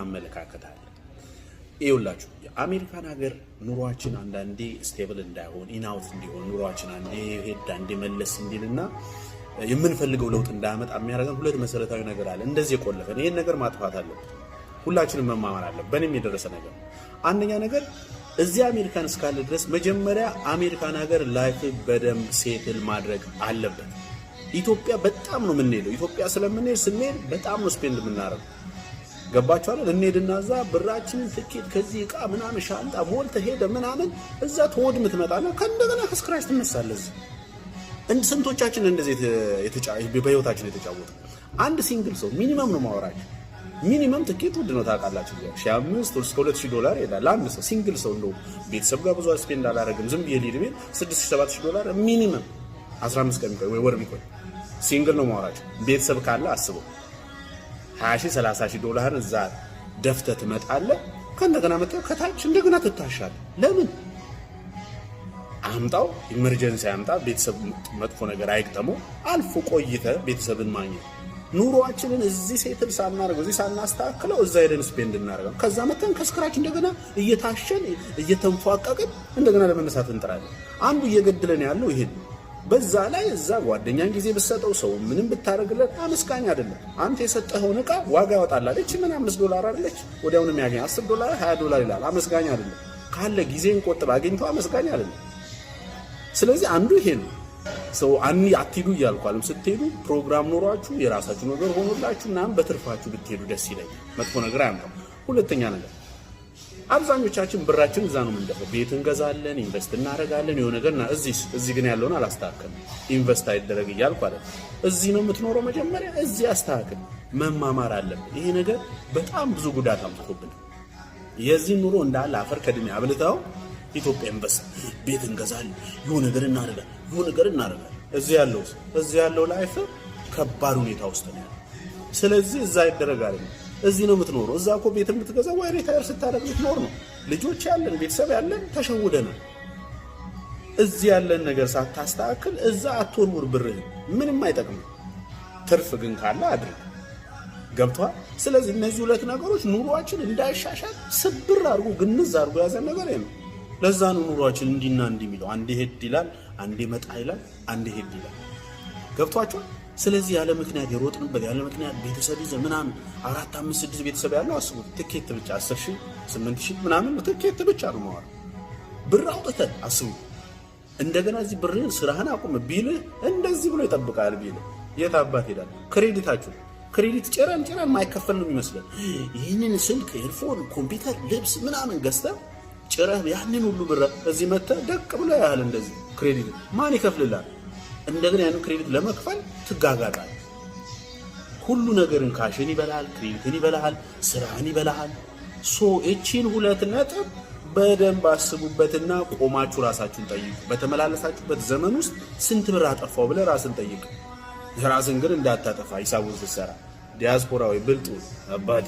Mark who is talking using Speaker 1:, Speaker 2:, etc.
Speaker 1: አመለካከታል ይውላችሁ የአሜሪካን ሀገር ኑሯችን አንዳንዴ ስቴብል እንዳይሆን ኢናውት እንዲሆን ኑሯችን አንዴ ሄድ አንዴ መለስ እንዲልና የምንፈልገው ለውጥ እንዳያመጣ የሚያደርገን ሁለት መሰረታዊ ነገር አለ እንደዚህ የቆለፈን ይሄን ነገር ማጥፋት አለበት ሁላችንም መማማር አለበት በእኔም የደረሰ ነገር አንደኛ ነገር እዚህ አሜሪካን እስካለ ድረስ መጀመሪያ አሜሪካን ሀገር ላይፍ በደም ሴትል ማድረግ አለበት ኢትዮጵያ በጣም ነው የምንሄደው ኢትዮጵያ ስለምንሄድ ስንሄድ በጣም ነው ስፔንድ የምናደርገው ገባችሁ አይደል እንሄድና እዛ ብራችንን ትኬት ከዚህ ዕቃ ምናምን ሻንጣ ሞልተ ሄደ ምናምን እዛ ተወድ ምትመጣና ከእንደገና ከስክራች ትነሳለህ እንደ ስንቶቻችን እንደዚህ በህይወታችን የተጫወተ አንድ ሲንግል ሰው ሚኒመም ነው ማወራጭ ሚኒመም ትኬት ውድ ነው ታውቃላችሁ $5,000 እስከ $2,000 ይላል አንድ ሰው ሲንግል ሰው ነው ቤተሰብ ጋር ብዙ ስፔንድ አላደረግም ዝም ብዬ ሊድ ቤት $6,000-7,000 ሚኒመም 15 ቀን ወይ ወር ቢቆይ ሲንግል ነው ማወራጭ ቤተሰብ ካለ አስበው $20,000-30,000 እዛ ደፍተህ ትመጣለህ ከእንደገና መጥተህ ከታች እንደገና ትታሻለህ ለምን አምጣው ኢመርጀንሲ አምጣ ቤተሰብ መጥፎ ነገር አይግጠመው አልፎ ቆይተ ቤተሰብን ማግኘት ኑሮአችንን እዚህ ሴትል ሳናረጋው እዚህ ሳናስተካክለው እዛ ሄደን ስፔንድ እናረጋው ከዛ መተን ከስክራች እንደገና እየታሸን እየተንፏቀቅን እንደገና ለመነሳት እንጥራለን አንዱ እየገደለን ያለው ይሄ በዛ ላይ እዛ ጓደኛን ጊዜ በሰጠው ሰው ምንም ብታረግለት አመስጋኝ አይደለም አንተ የሰጠኸው ዕቃ ዋጋ ያወጣላል እቺ ምን $5 አይደለች ወዲያውኑ የሚያገኝ $10 $20 ይላል አመስጋኝ አይደለም ካለ ጊዜን ቆጥብ አገኝቶ አመስጋኝ አይደለም ስለዚህ አንዱ ይሄ ነው ሰው አትሂዱ እያልኳለም ስትሄዱ ፕሮግራም ኖሯችሁ የራሳችሁ ነገር ሆኖላችሁና በትርፋችሁ ብትሄዱ ደስ ይላል መጥፎ ነገር አያምጣም ሁለተኛ ነገር አብዛኞቻችን ብራችን እዛ ነው የምንደፈው ቤት እንገዛለን ኢንቨስት እናደርጋለን የሆነ ነገርና እዚህ ግን ያለውን አላስተካከለም ኢንቨስት አይደረግ እያልኩ አይደል እዚህ ነው የምትኖረው መጀመሪያ እዚህ አስተካክል መማማር አለብን ይሄ ነገር በጣም ብዙ ጉዳት አምጥቶብን የዚህ ኑሮ እንዳለ አፈር ከድሜ አብልታው ኢትዮጵያ ኢንቨስት ቤት እንገዛለን የሆነ ነገር እናደርጋለን እዚህ ያለው ላይፍ ከባድ ሁኔታ ውስጥ ነው ስለዚህ እዛ ይደረጋል እዚህ ነው የምትኖረው እዛ እኮ ቤት የምትገዛው ወይ ሪታየር ስታደርግ ልትኖር ነው ልጆች ያለን ቤተሰብ ያለን ተሸውደናል እዚህ ያለን ነገር ሳታስተካክል እዛ አትወርውር ብርህን ምንም አይጠቅም ትርፍ ግን ካለ አድርግ ገብቷል ስለዚህ እነዚህ ሁለት ነገሮች ኑሮአችን እንዳይሻሻል ስብር አድርጎ ግንዝ አድርጎ ያዘን ነገር ነው ለዛ ነው ኑሮአችን እንዲና እንዲሚለው አንዴ ሄድ ይላል አንዴ መጣ ይላል አንዴ ሄድ ይላል ገብቷችሁ ስለዚህ ያለ ምክንያት የሮጥንበት ያለ ምክንያት ቤተሰብ ይዘህ ምናምን 4 5 6 ቤተሰብ ያለው አስቡ ትኬት ብቻ 10,000 8,000 ምናምን ትኬት ብቻ ነው ማለት ብር አውጥተህ አስቡ እንደገና እዚህ ብርህን ስራህን አቁም ቢል እንደዚህ ብሎ ይጠብቃል ቢል የት አባት ሄዳል ክሬዲት ጨራን ማይከፈል ነው የሚመስለው ይሄንን ስልክ ኤርፎን ኮምፒውተር ልብስ ምናምን ገዝተህ ጨራህ ያንን ሁሉ ብር እዚህ መተህ ደቅ ብሎ ያህል እንደዚህ ክሬዲት ማን ይከፍልልሃል እንደገና ያንን ክሬዲት ለመክፈል ትጋጋጣለህ ሁሉ ነገርን ካሽን ይበላል ክሬዲትን ይበላል ስራህን ይበላል እቺን ሁለት ነጥብ በደንብ አስቡበትና ቆማችሁ ራሳችሁን ጠይቁ በተመላለሳችሁበት ዘመን ውስጥ ስንት ብር አጠፋው ብለህ ራስን ጠይቅ ራስን ግን እንዳታጠፋ ሂሳቡን ስትሰራ ዲያስፖራዊ ብልጡ አባቴ